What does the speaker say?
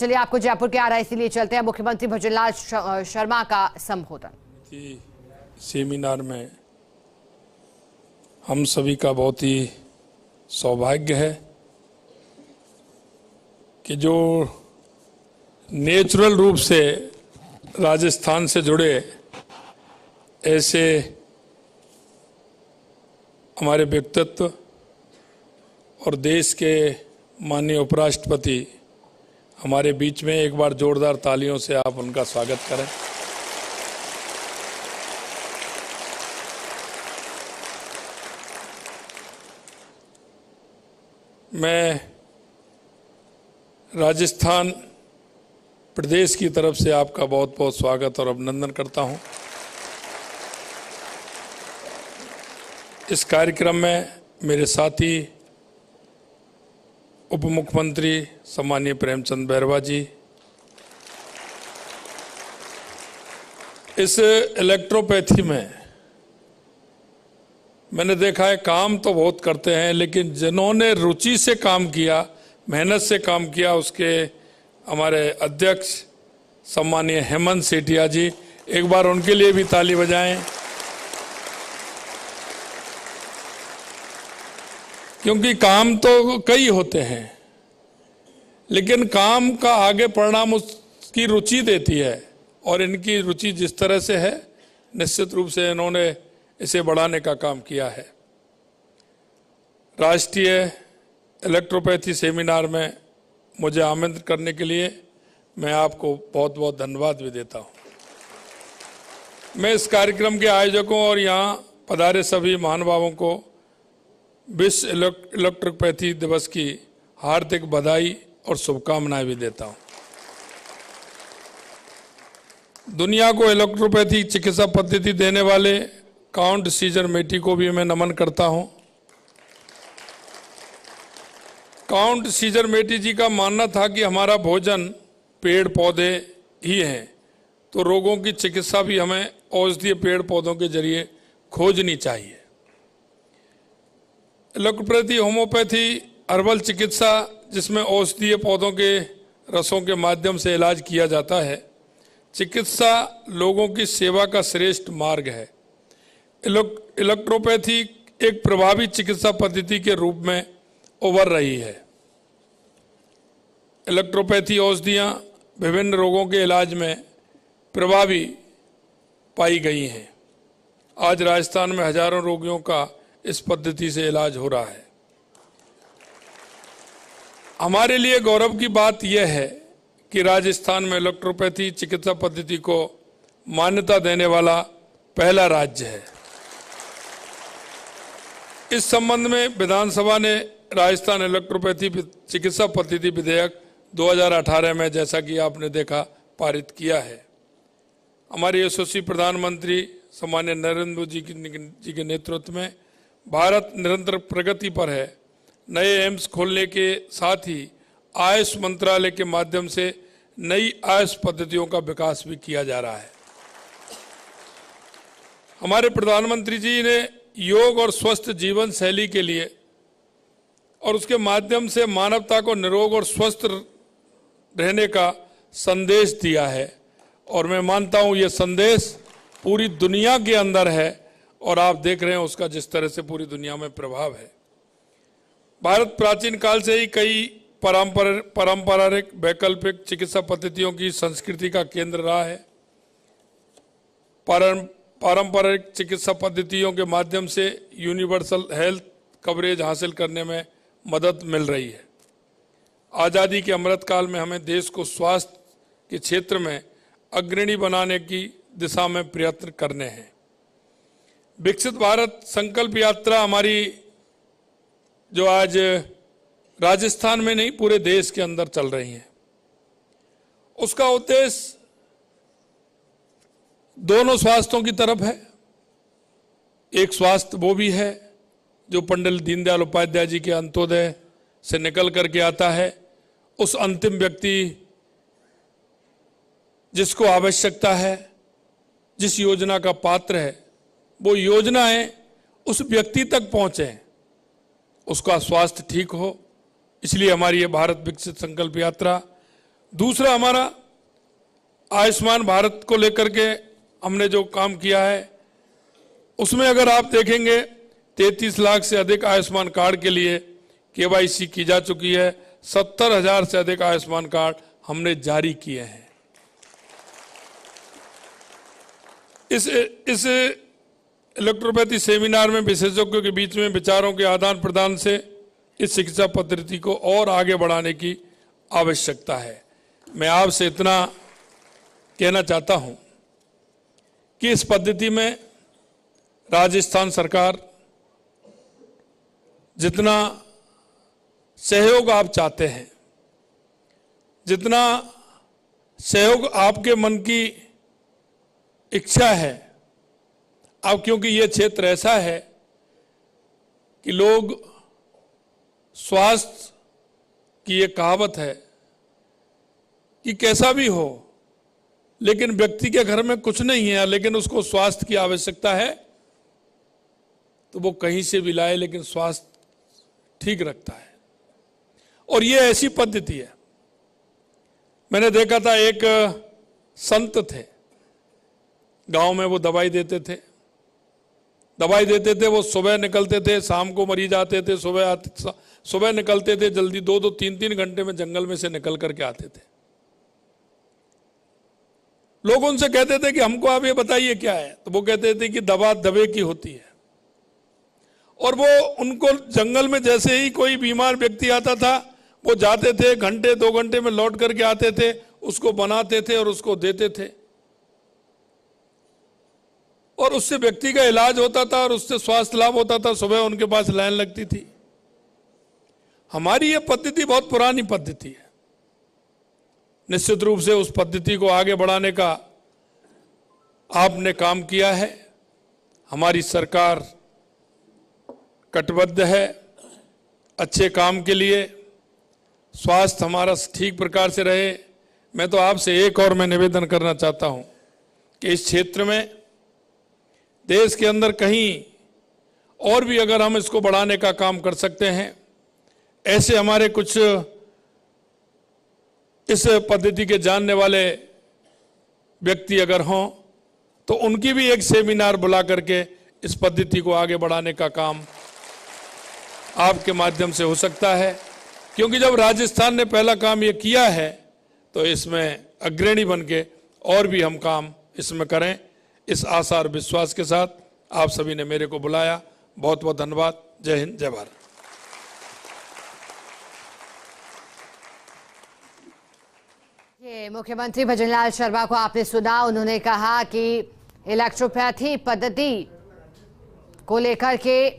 चलिए आपको जयपुर के RIC लिए चलते हैं। मुख्यमंत्री भजनलाल शर्मा का संबोधन। सेमिनार में हम सभी का बहुत ही सौभाग्य है कि जो नेचुरल रूप से राजस्थान से जुड़े ऐसे हमारे व्यक्तित्व और देश के माननीय उपराष्ट्रपति हमारे बीच में, एक बार जोरदार तालियों से आप उनका स्वागत करें। मैं राजस्थान प्रदेश की तरफ से आपका बहुत बहुत स्वागत और अभिनंदन करता हूं। इस कार्यक्रम में मेरे साथी उप मुख्यमंत्री सम्मानीय प्रेमचंद बैरवा जी, इस इलेक्ट्रोपैथी में मैंने देखा है काम तो बहुत करते हैं, लेकिन जिन्होंने रुचि से काम किया, मेहनत से काम किया, उसके हमारे अध्यक्ष सम्मानीय हेमंत सेठिया जी, एक बार उनके लिए भी ताली बजाएं, क्योंकि काम तो कई होते हैं लेकिन काम का आगे परिणाम उसकी रुचि देती है, और इनकी रुचि जिस तरह से है निश्चित रूप से इन्होंने इसे बढ़ाने का काम किया है। राष्ट्रीय इलेक्ट्रोपैथी सेमिनार में मुझे आमंत्रित करने के लिए मैं आपको बहुत बहुत धन्यवाद भी देता हूं। मैं इस कार्यक्रम के आयोजकों और यहाँ पधारे सभी महानुभावों को विश्व इलेक्ट्रोपैथी दिवस की हार्दिक बधाई और शुभकामनाएं भी देता हूं। दुनिया को इलेक्ट्रोपैथी चिकित्सा पद्धति देने वाले काउंट सीजर मेटी को भी मैं नमन करता हूं। काउंट सीजर मेटी जी का मानना था कि हमारा भोजन पेड़ पौधे ही हैं, तो रोगों की चिकित्सा भी हमें औषधीय पेड़ पौधों के जरिए खोजनी चाहिए। इलेक्ट्रोपैथी होम्योपैथी हर्बल चिकित्सा, जिसमें औषधीय पौधों के रसों के माध्यम से इलाज किया जाता है, चिकित्सा लोगों की सेवा का श्रेष्ठ मार्ग है। इलेक्ट्रोपैथी एक प्रभावी चिकित्सा पद्धति के रूप में उभर रही है। इलेक्ट्रोपैथी औषधियां विभिन्न रोगों के इलाज में प्रभावी पाई गई हैं। आज राजस्थान में हजारों रोगियों का इस पद्धति से इलाज हो रहा है। हमारे लिए गौरव की बात यह है कि राजस्थान में इलेक्ट्रोपैथी चिकित्सा पद्धति को मान्यता देने वाला पहला राज्य है। इस संबंध में विधानसभा ने राजस्थान इलेक्ट्रोपैथी चिकित्सा पद्धति विधेयक 2018 में, जैसा कि आपने देखा, पारित किया है। हमारे यशस्वी प्रधानमंत्री सम्मानीय नरेंद्र मोदी जी के नेतृत्व में भारत निरंतर प्रगति पर है। नए एम्स खोलने के साथ ही आयुष मंत्रालय के माध्यम से नई आयुष पद्धतियों का विकास भी किया जा रहा है। हमारे प्रधानमंत्री जी ने योग और स्वस्थ जीवन शैली के लिए और उसके माध्यम से मानवता को निरोग और स्वस्थ रहने का संदेश दिया है, और मैं मानता हूं यह संदेश पूरी दुनिया के अंदर है, और आप देख रहे हैं उसका जिस तरह से पूरी दुनिया में प्रभाव है। भारत प्राचीन काल से ही कई पारंपरिक वैकल्पिक चिकित्सा पद्धतियों की संस्कृति का केंद्र रहा है। पारंपरिक चिकित्सा पद्धतियों के माध्यम से यूनिवर्सल हेल्थ कवरेज हासिल करने में मदद मिल रही है। आज़ादी के अमृत काल में हमें देश को स्वास्थ्य के क्षेत्र में अग्रणी बनाने की दिशा में प्रयत्न करने हैं। विकसित भारत संकल्प यात्रा हमारी, जो आज राजस्थान में नहीं पूरे देश के अंदर चल रही है, उसका उद्देश्य दोनों स्वास्थ्यों की तरफ है। एक स्वास्थ्य वो भी है जो पंडित दीनदयाल उपाध्याय जी के अंत्योदय से निकल करके आता है। उस अंतिम व्यक्ति जिसको आवश्यकता है, जिस योजना का पात्र है, वो योजनाएं उस व्यक्ति तक पहुंचे, उसका स्वास्थ्य ठीक हो। इसलिए हमारी ये भारत विकसित संकल्प यात्रा दूसरा, हमारा आयुष्मान भारत को लेकर के हमने जो काम किया है, उसमें अगर आप देखेंगे 33 लाख से अधिक आयुष्मान कार्ड के लिए केवाईसी की जा चुकी है। 70,000 से अधिक आयुष्मान कार्ड हमने जारी किए हैं। इस इलेक्ट्रोपैथी सेमिनार में विशेषज्ञों के बीच में विचारों के आदान प्रदान से इस चिकित्सा पद्धति को और आगे बढ़ाने की आवश्यकता है। मैं आपसे इतना कहना चाहता हूं कि इस पद्धति में राजस्थान सरकार जितना सहयोग आप चाहते हैं, जितना सहयोग आपके मन की इच्छा है, अब क्योंकि ये क्षेत्र ऐसा है कि लोग स्वास्थ्य की ये कहावत है कि कैसा भी हो, लेकिन व्यक्ति के घर में कुछ नहीं है, लेकिन उसको स्वास्थ्य की आवश्यकता है, तो वो कहीं से भी लाए, लेकिन स्वास्थ्य ठीक रखता है। और ये ऐसी पद्धति है। मैंने देखा था, एक संत थे गांव में, वो दवाई देते थे, वो सुबह निकलते थे, शाम को मरीज आते थे, सुबह निकलते थे जल्दी, 2-2, 3-3 घंटे में जंगल में से निकल करके आते थे। लोग उनसे कहते थे कि हमको आप ये बताइए क्या है, तो वो कहते थे कि दवा दवे की होती है। और वो उनको जंगल में जैसे ही कोई बीमार व्यक्ति आता था, वो जाते थे, घंटे 2 घंटे में लौट करके आते थे, उसको बनाते थे और उसको देते थे, और उससे व्यक्ति का इलाज होता था और उससे स्वास्थ्य लाभ होता था। सुबह उनके पास लाइन लगती थी। हमारी ये पद्धति बहुत पुरानी पद्धति है। निश्चित रूप से उस पद्धति को आगे बढ़ाने का आपने काम किया है। हमारी सरकार कटिबद्ध है अच्छे काम के लिए, स्वास्थ्य हमारा ठीक प्रकार से रहे। मैं तो आपसे एक और मैं निवेदन करना चाहता हूं कि इस क्षेत्र में, देश के अंदर कहीं और भी अगर हम इसको बढ़ाने का काम कर सकते हैं, ऐसे हमारे कुछ इस पद्धति के जानने वाले व्यक्ति अगर हों, तो उनकी भी एक सेमिनार बुला करके इस पद्धति को आगे बढ़ाने का काम आपके माध्यम से हो सकता है। क्योंकि जब राजस्थान ने पहला काम ये किया है, तो इसमें अग्रणी बन के और भी हम काम इसमें करें। इस आशा और विश्वास के साथ आप सभी ने मेरे को बुलाया, बहुत बहुत धन्यवाद। जय हिंद, जय भारत। ये मुख्यमंत्री भजनलाल शर्मा को आपने सुना। उन्होंने कहा कि इलेक्ट्रोपैथी पद्धति को लेकर के